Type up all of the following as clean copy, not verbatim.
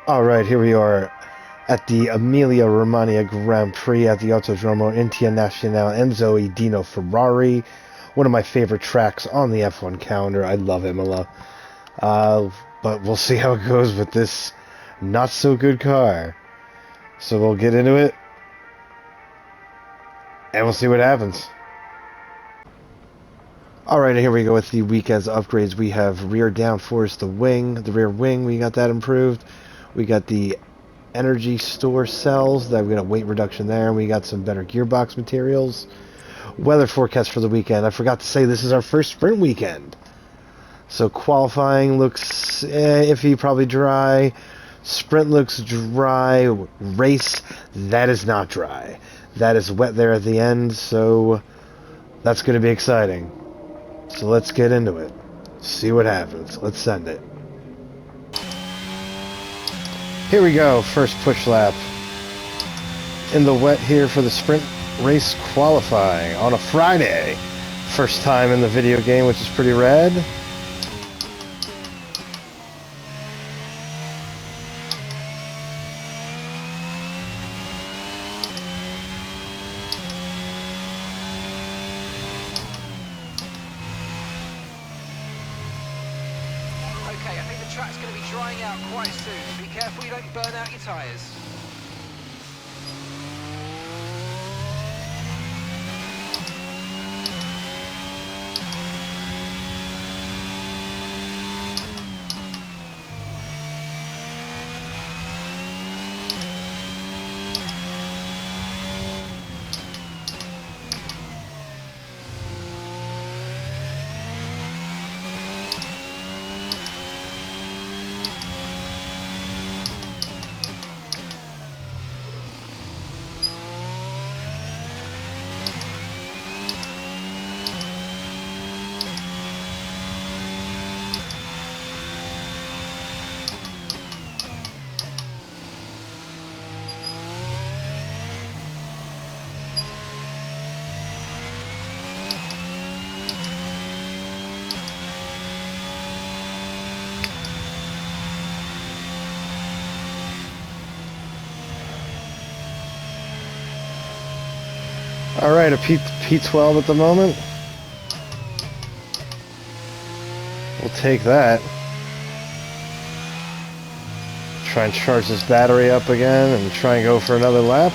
Alright, here we are at the Emilia Romagna Grand Prix at the Autodromo Internazionale Enzo e Dino Ferrari. One of my favorite tracks on the F1 calendar. I love Imola. But we'll see how it goes with this not-so-good car. So we'll get into it, and we'll see what happens. Alright, here we go with the weekend's upgrades. We have rear downforce, the rear wing, we got that improved. We got the energy store cells, that we got a weight reduction there, and we got some better gearbox materials. Weather forecast for the weekend. I forgot to say this is our first sprint weekend. So qualifying looks iffy, probably dry. Sprint looks dry. Race, that is not dry. That is wet there at the end, so that's going to be exciting. So let's get into it. See what happens. Let's send it. Here we go, first push lap. In the wet here for the sprint race qualifying on a Friday. First time in the video game, which is pretty rad. Okay, I think the track's going to be drying out quite soon. Be careful you don't burn out your tyres. Alright, a P12 at the moment. We'll take that. Try and charge this battery up again and try and go for another lap.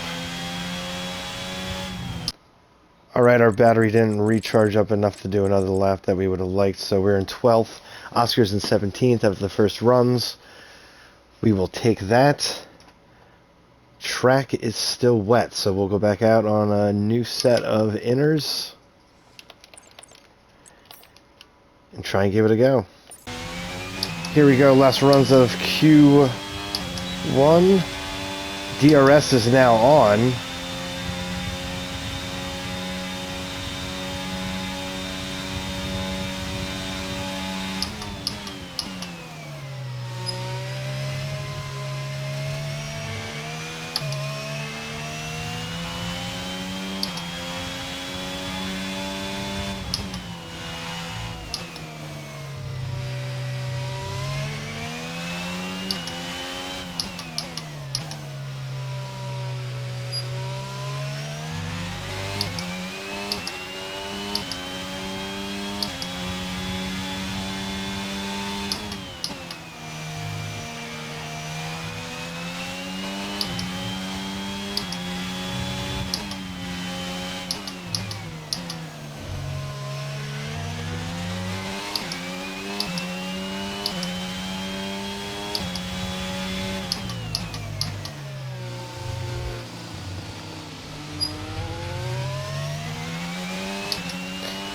Alright, our battery didn't recharge up enough to do another lap that we would have liked, so we're in 12th. Oscar's in 17th of the first runs. We will take that. Track is still wet, so we'll go back out on a new set of inners and try and give it a go. Here we go, last runs of Q1. DRS is now on.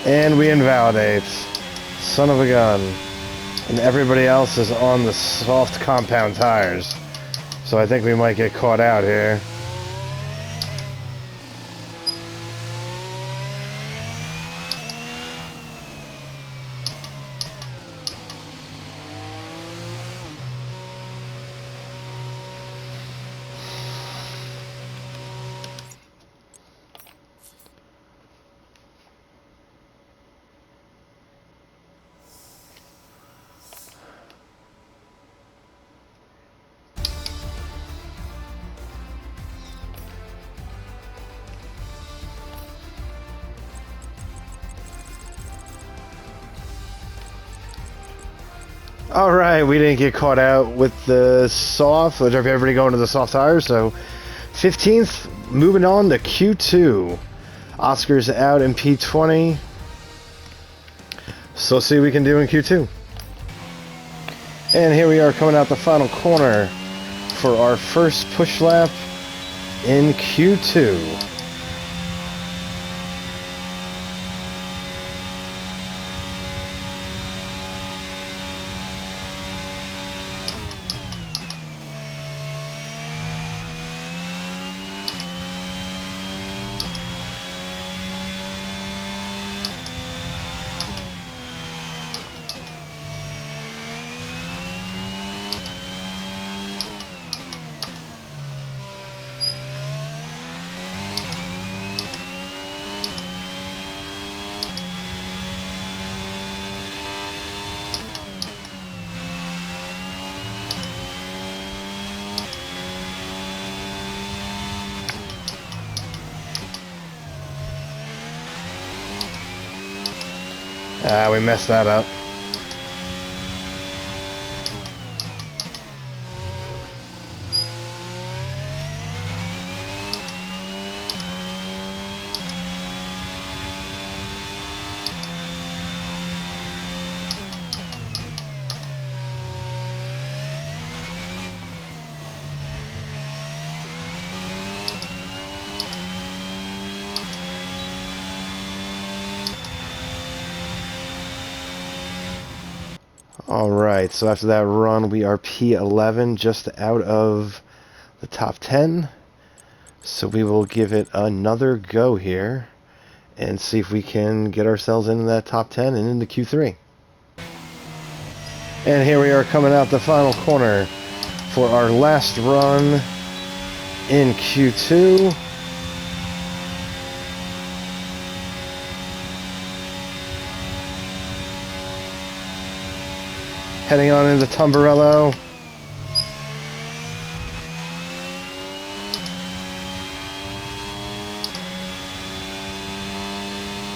And we invalidate. Son of a gun. And everybody else is on the soft compound tires. So I think we might get caught out here. All right, we didn't get caught out with the soft. Let's everybody going to the soft tires. So 15th, moving on to Q2. Oscar's out in P20. So let's see what we can do in Q2. And here we are coming out the final corner for our first push lap in Q2. We messed that up. Alright, so after that run, we are P11, just out of the top 10. So we will give it another go here and see if we can get ourselves into that top 10 and into Q3. And here we are coming out the final corner for our last run in Q2. Heading on into Tumbarello.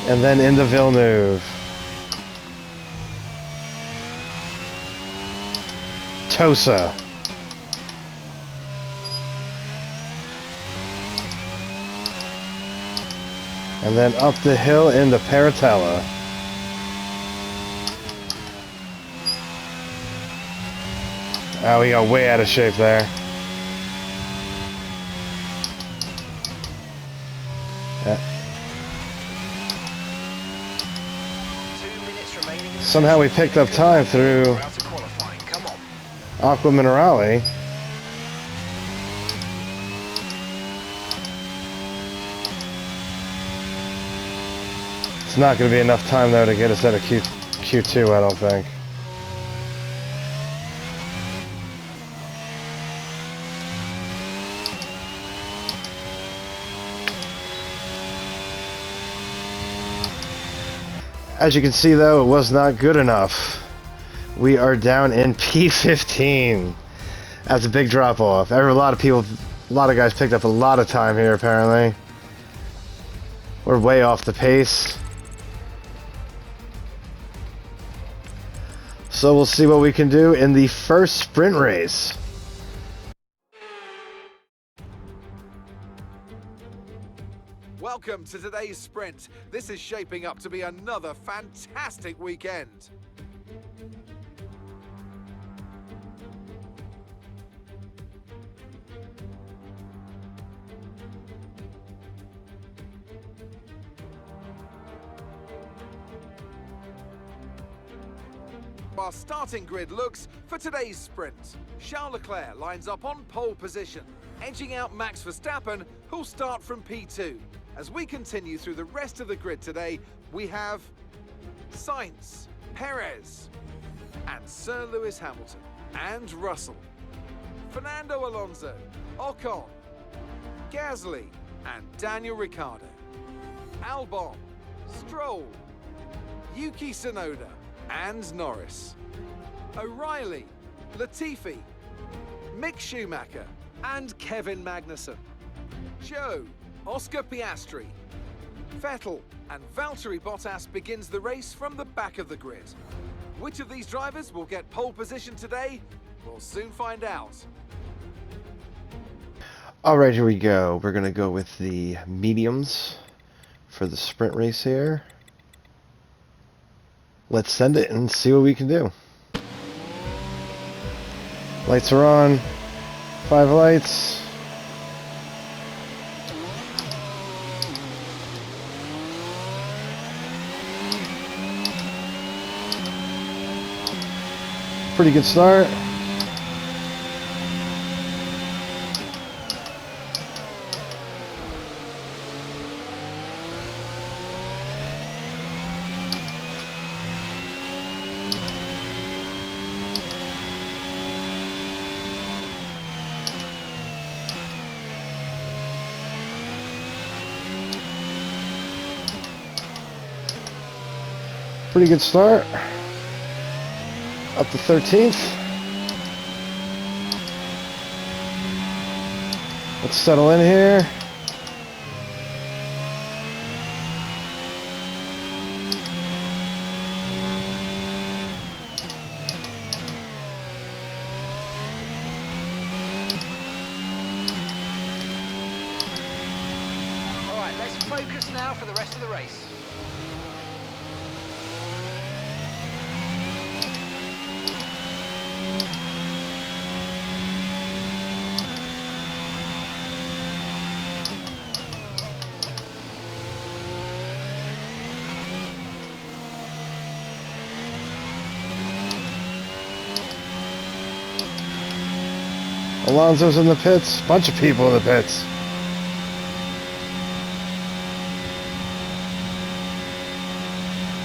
And then into Villeneuve. Tosa. And then up the hill into Paratella. Oh, we got way out of shape there. Somehow we picked up time through Aqua Minerale. It's not going to be enough time though to get us out of Q2, I don't think. As you can see though, it was not good enough. We are down in P15. That's a big drop off. A lot of guys picked up a lot of time here apparently. We're way off the pace. So we'll see what we can do in the first sprint race. Welcome to today's sprint. This is shaping up to be another fantastic weekend. Our starting grid looks for today's sprint. Charles Leclerc lines up on pole position, edging out Max Verstappen, who'll start from P2. As we continue through the rest of the grid today, we have Sainz, Perez, and Sir Lewis Hamilton, and Russell, Fernando Alonso, Ocon, Gasly, and Daniel Ricciardo, Albon, Stroll, Yuki Tsunoda, and Norris, O'Reilly, Latifi, Mick Schumacher, and Kevin Magnussen, Joe, Oscar Piastri, Vettel, and Valtteri Bottas begins the race from the back of the grid. Which of these drivers will get pole position today? We'll soon find out. Alright, here we go. We're going to go with the mediums for the sprint race here. Let's send it and see what we can do. Lights are on. 5 lights. Pretty good start. Pretty good start. Up to 13th. Let's settle in here. All right, let's focus now for the rest of the race. Alonso's in the pits. Bunch of people in the pits.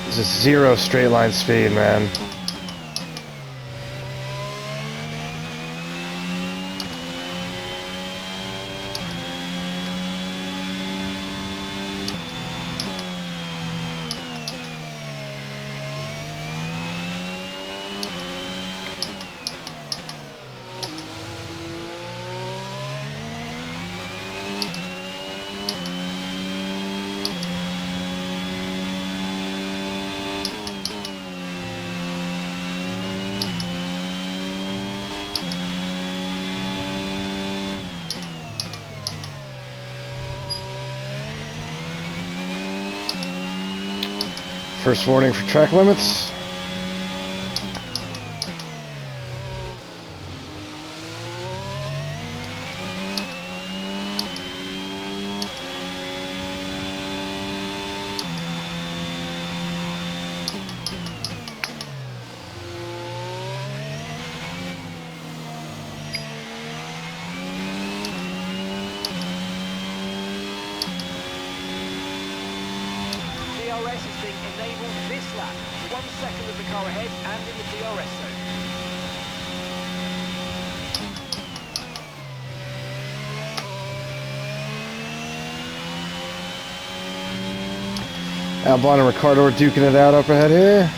This is 0 straight line speed, man. First warning for track limits. DRS is being enabled this lap. 1 second of the car ahead and in the DRS zone. Albon and Ricardo are duking it out up ahead here.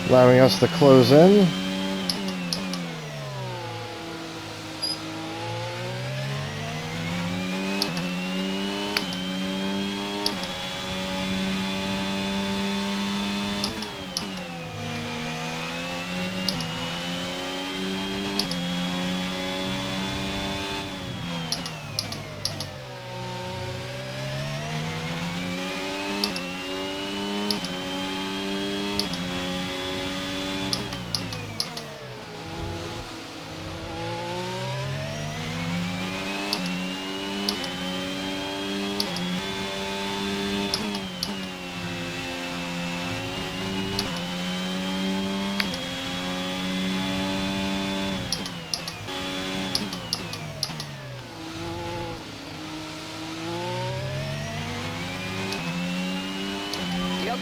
Allowing us to close in.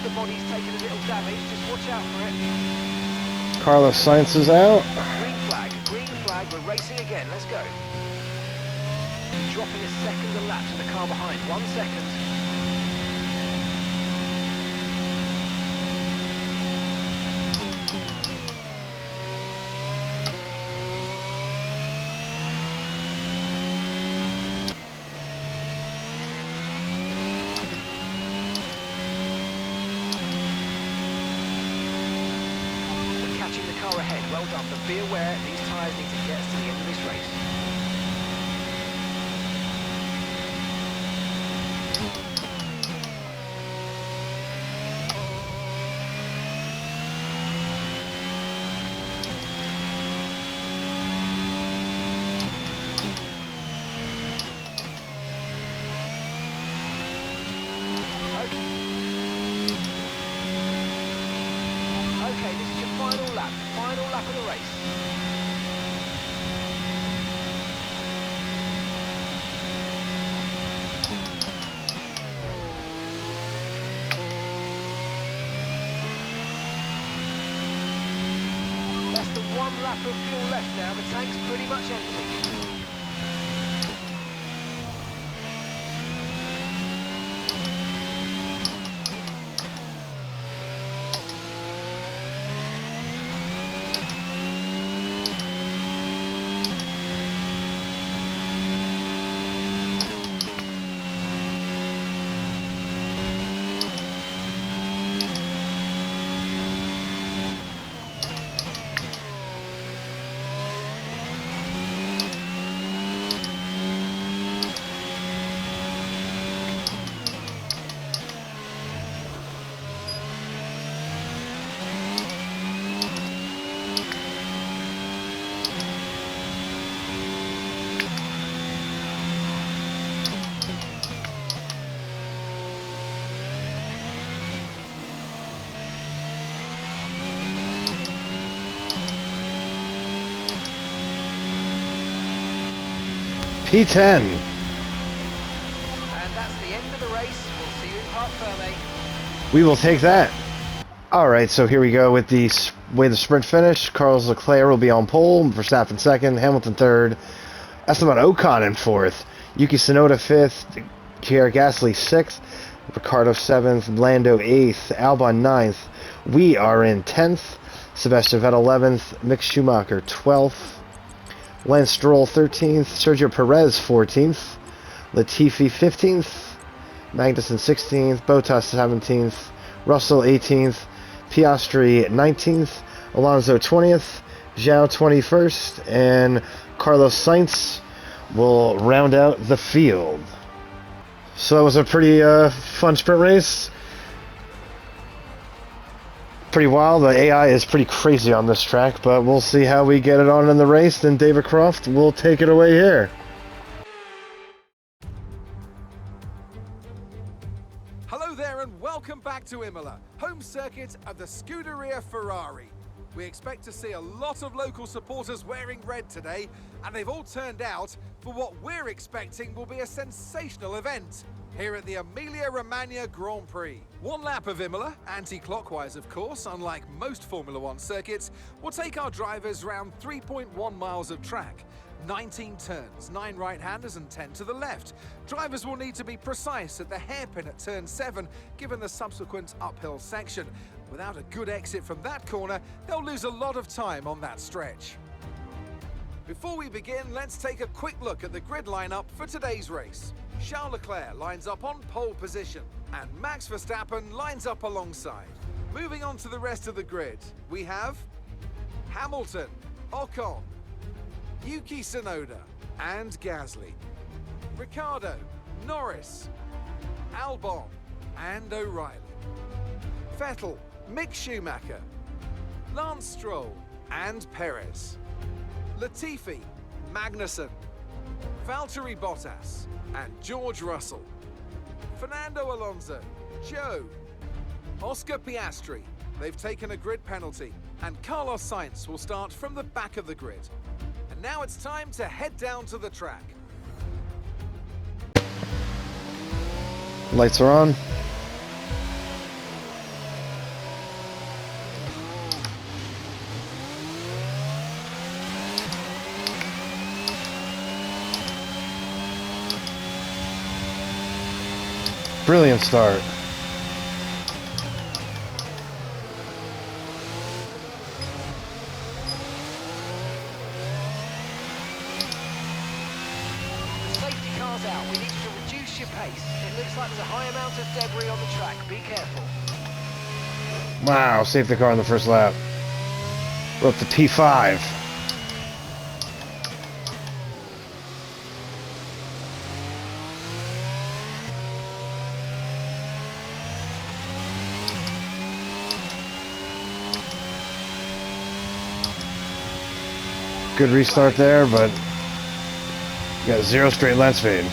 The body's taken a little damage, just watch out for it. Carlos Sainz is out. Green flag, we're racing again, let's go. Dropping a second a lap to the car behind, 1 second. touching the car ahead. Well done, but be aware these tyres need to get us to the end of this race. Okay, this is your final lap of the race. Less than 1 lap of fuel left now, the tank's pretty much empty. P10. And that's the end of the race. We'll see you in Parc Ferme. We will take that. Alright, so here we go with the way the sprint finished. Carlos Leclerc will be on pole, Verstappen second, Hamilton third, Esteban Ocon in fourth, Yuki Tsunoda fifth, Pierre Gasly sixth, Ricardo seventh, Lando eighth, Albon ninth. We are in 10th, Sebastian Vettel 11th, Mick Schumacher 12th, Lance Stroll 13th, Sergio Perez 14th, Latifi 15th, Magnussen 16th, Bottas 17th, Russell 18th, Piastri 19th, Alonso 20th, Zhou 21st, and Carlos Sainz will round out the field. So that was a pretty fun sprint race. Pretty wild. The AI is pretty crazy on this track, but we'll see how we get it on in the race. Then David Croft will take it away here. Hello there and welcome back to Imola, home circuit of the Scuderia Ferrari. We expect to see a lot of local supporters wearing red today, and they've all turned out for what we're expecting will be a sensational event here at the Emilia-Romagna Grand Prix. 1 lap of Imola, anti-clockwise of course, unlike most Formula One circuits, will take our drivers round 3.1 miles of track. 19 turns, 9 right-handers and 10 to the left. Drivers will need to be precise at the hairpin at turn 7, given the subsequent uphill section. Without a good exit from that corner, they'll lose a lot of time on that stretch. Before we begin, let's take a quick look at the grid lineup for today's race. Charles Leclerc lines up on pole position, and Max Verstappen lines up alongside. Moving on to the rest of the grid, we have Hamilton, Ocon, Yuki Tsunoda and Gasly, Ricciardo, Norris, Albon and O'Reilly, Vettel, Mick Schumacher, Lance Stroll and Perez, Latifi, Magnussen, Valtteri Bottas and George Russell, Fernando Alonso, Joe, Oscar Piastri. They've taken a grid penalty, and Carlos Sainz will start from the back of the grid. And now it's time to head down to the track. Lights are on. Brilliant start. Safety car's out. We need to reduce your pace. It looks like there's a high amount of debris on the track. Be careful. Wow, safety car in the first lap. We're up to P5. Good restart there, but you got 0 straight land speed.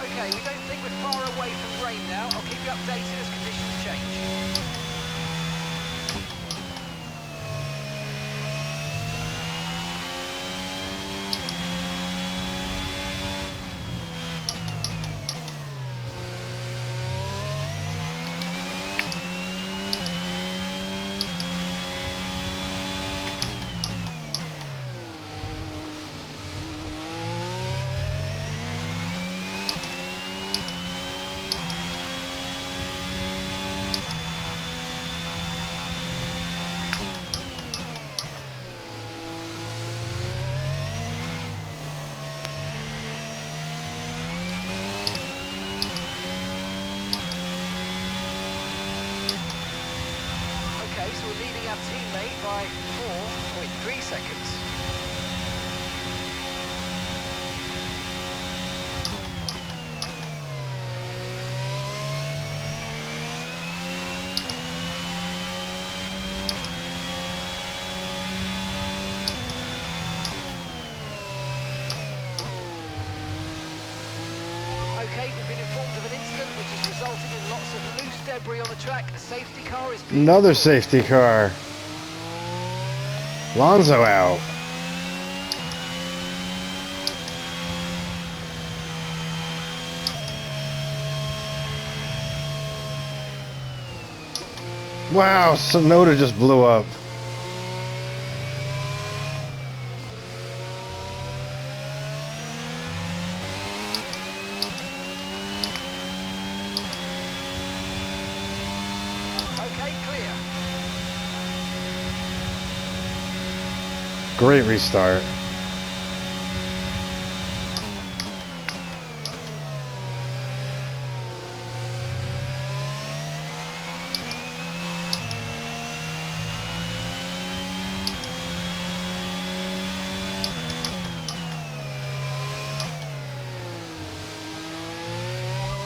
Okay, we don't think we're far away from rain now. I'll keep you updated as conditions change. Okay, so we're leading our teammate by 4.3 seconds. Okay, we've been informed of an incident which is resulting in lots of loose debris on the track. A safety car is being Another called. safety car. Lonzo out. Wow, Sonoda just blew up. Okay, clear. Great restart.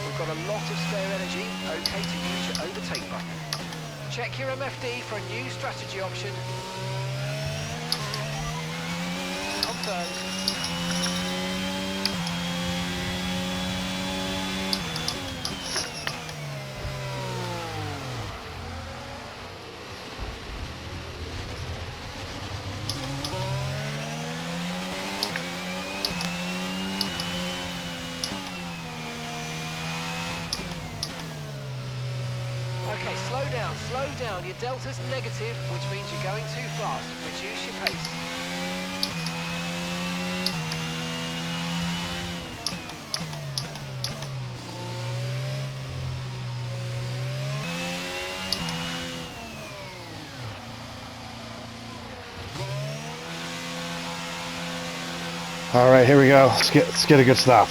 We've got a lot of spare energy. Okay to use your overtake button. Check your MFD for a new strategy option. Confirmed. Okay, slow down. Your delta's negative, which means you're going too fast. Reduce your pace. All right, here we go. Let's get a good stop.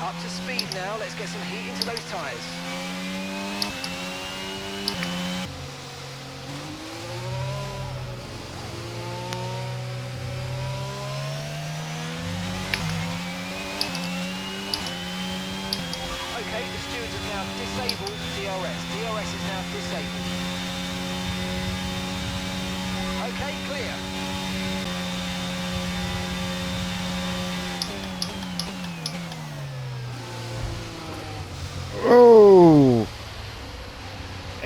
Up to speed now. Let's get some heat into those tyres. Okay, the stewards have now disabled DRS. DRS is now disabled. Okay, clear.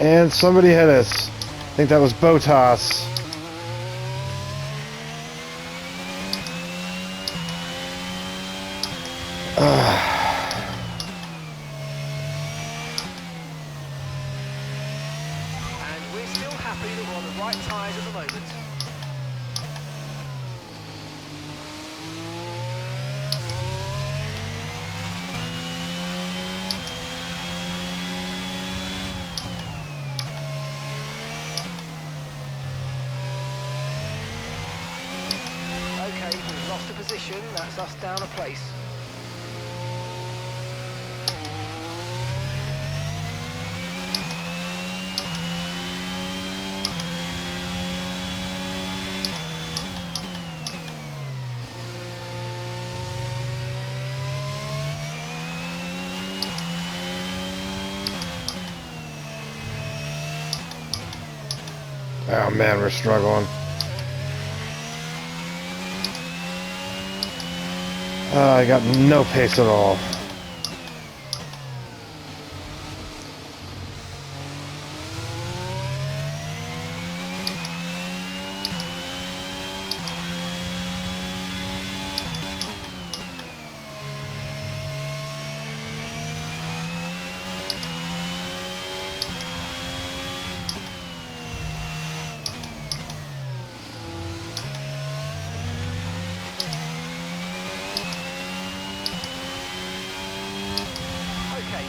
And somebody hit us. I think that was Botas. And we're still happy that we're on the right tyres at the moment. Okay, we've lost a position, that's us down a place. Oh man, we're struggling. I got no pace at all.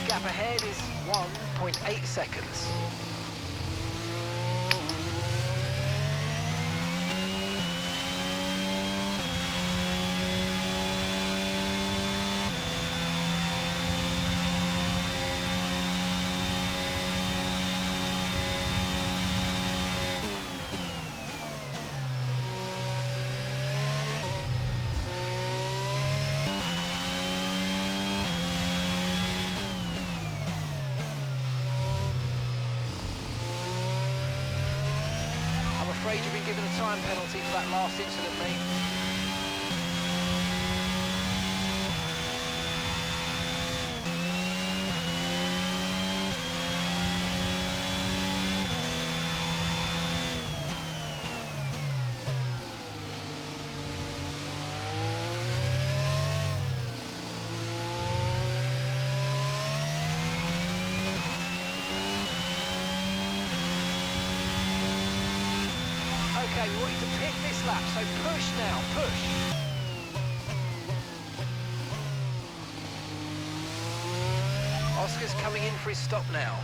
Gap ahead is 1.8 seconds. I'm afraid you've been given a time penalty for that last incident, mate. Okay, we want you to pick this lap, so push now, push. Oscar's coming in for his stop now.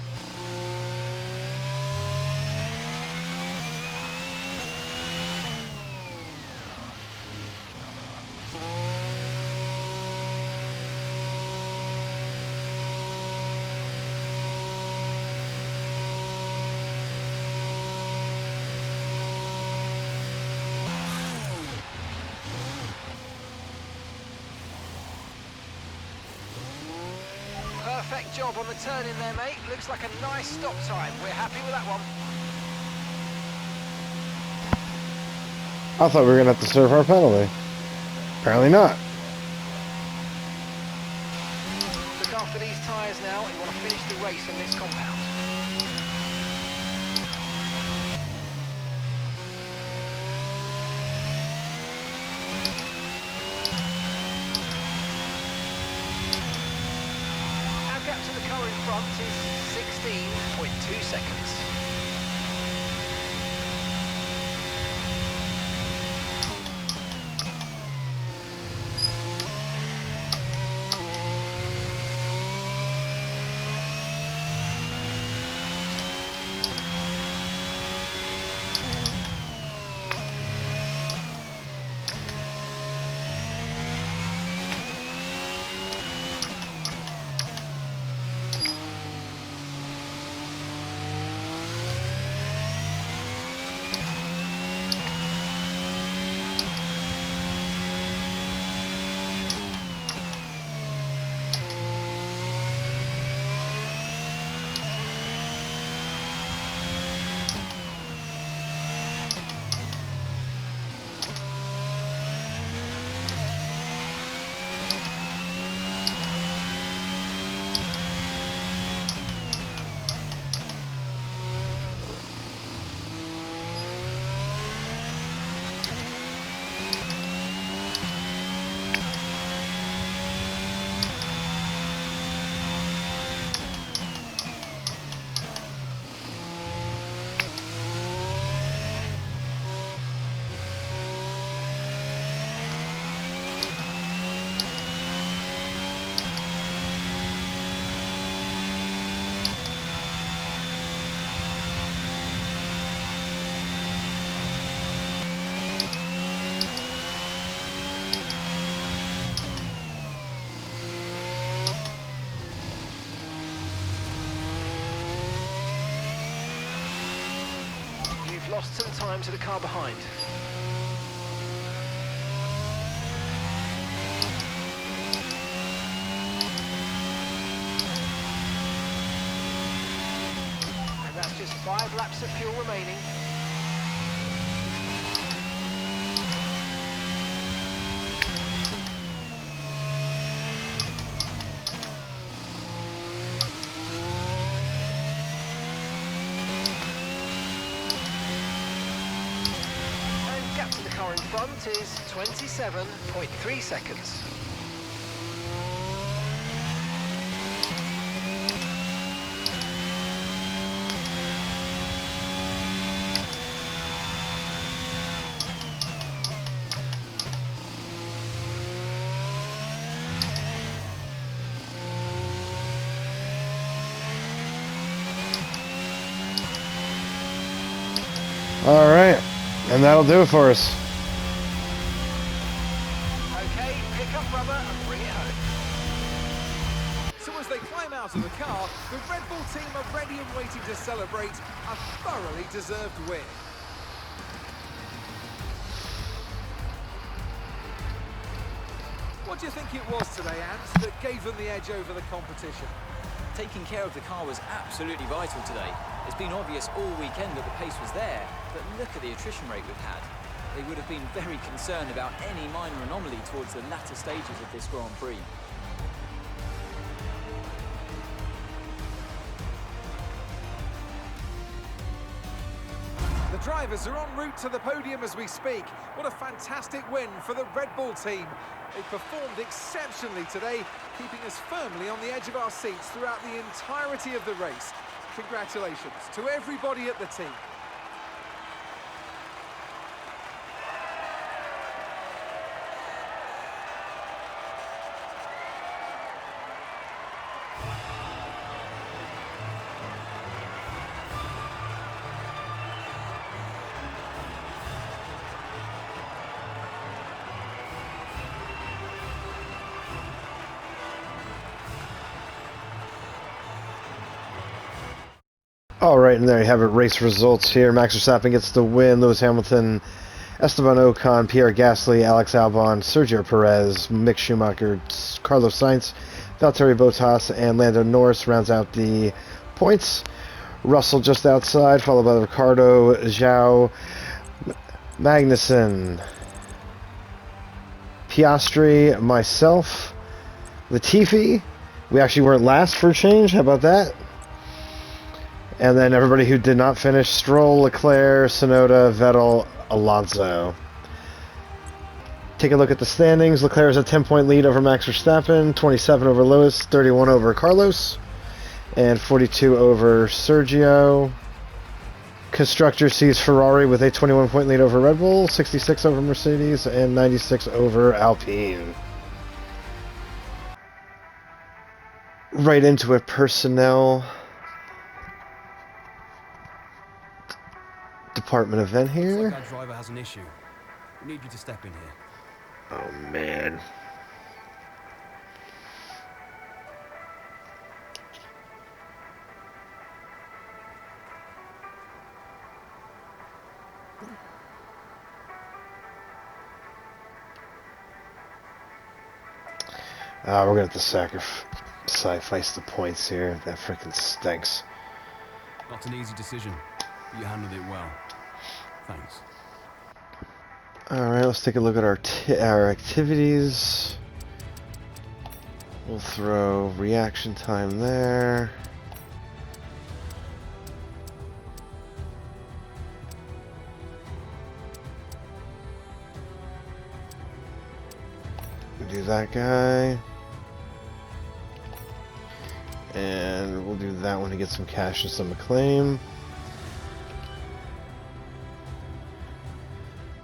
Perfect job on the turn in there, mate. Looks like a nice stop time. We're happy with that one. I thought we were going to have to serve our penalty. Apparently not. Look after these tyres now. You want to finish the race in this compound. Gap to the car in front is 16.2 seconds. lost some time to the car behind. And that's just 5 laps of fuel remaining. Car in front is 27.3 seconds. All right, and that'll do it for us. Rubber and bring it home. So as they climb out of the car, the Red Bull team are ready and waiting to celebrate a thoroughly deserved win. What do you think it was today, Ant, that gave them the edge over the competition? Taking care of the car was absolutely vital today. It's been obvious all weekend that the pace was there, but look at the attrition rate we've had. They would have been very concerned about any minor anomaly towards the latter stages of this Grand Prix. The drivers are en route to the podium as we speak. What a fantastic win for the Red Bull team. They performed exceptionally today, keeping us firmly on the edge of our seats throughout the entirety of the race. Congratulations to everybody at the team. All right, and there you have it. Race results here. Max Verstappen gets the win. Lewis Hamilton, Esteban Ocon, Pierre Gasly, Alex Albon, Sergio Perez, Mick Schumacher, Carlos Sainz, Valtteri Bottas, and Lando Norris rounds out the points. Russell just outside, followed by Ricardo, Zhao, Magnussen, Piastri, myself, Latifi. We actually weren't last for a change. How about that? And then everybody who did not finish: Stroll, Leclerc, Tsunoda, Vettel, Alonso. Take a look at the standings. Leclerc has a 10-point lead over Max Verstappen, 27 over Lewis, 31 over Carlos, and 42 over Sergio. Constructor sees Ferrari with a 21-point lead over Red Bull, 66 over Mercedes, and 96 over Alpine. Right into it, personnel department event here. Looks like our driver has an issue. We need you to step in here. Oh man. We're gonna have to sacrifice the points here. That freaking stinks. Not an easy decision, but you handled it well. Thanks. Alright, let's take a look at our activities. We'll throw reaction time there. We'll do that guy. And we'll do that one to get some cash and some acclaim.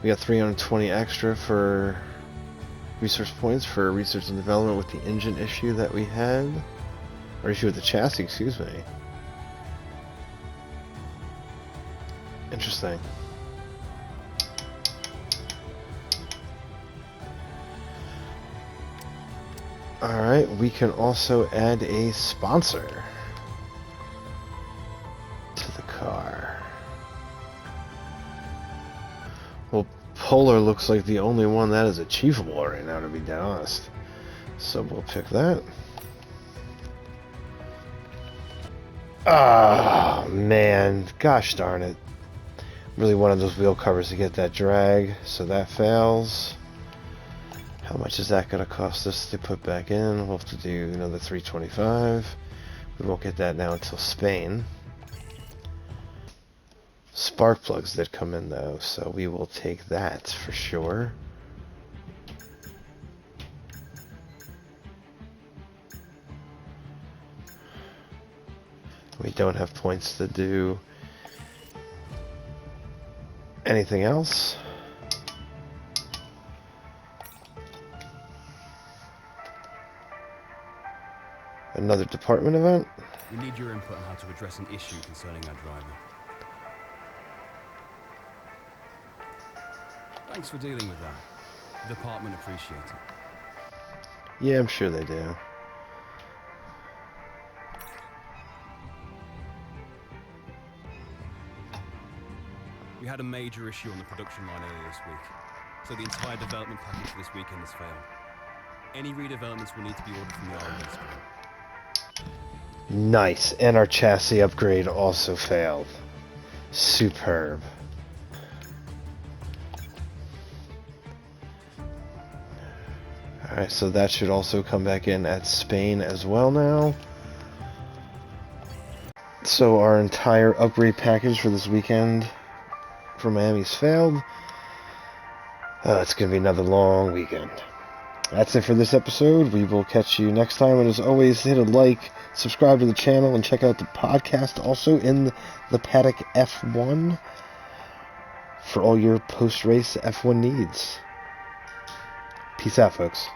We got 320 extra for resource points for research and development with the engine issue that we had. Or issue with the chassis, excuse me. Interesting. Alright, we can also add a sponsor to the car. Polar looks like the only one that is achievable right now, to be dead honest. So we'll pick that. Ah, man. Gosh darn it. Really wanted those wheel covers to get that drag, so that fails. How much is that going to cost us to put back in? We'll have to do another 325. We won't get that now until Spain. Spark plugs did come in though, so we will take that for sure. We don't have points to do anything else. Another department event. We need your input on how to address an issue concerning our driver. Thanks for dealing with that. The department appreciates it. Yeah, I'm sure they do. We had a major issue on the production line earlier this week, so the entire development package for this weekend has failed. Any redevelopments will need to be ordered from the R&D store. Nice, and our chassis upgrade also failed. Superb. Alright, so that should also come back in at Spain as well now. So our entire upgrade package for this weekend for Miami's failed. It's going to be another long weekend. That's it for this episode. We will catch you next time. And as always, hit a like, subscribe to the channel, and check out the podcast also in the Paddock F1 for all your post-race F1 needs. Peace out, folks.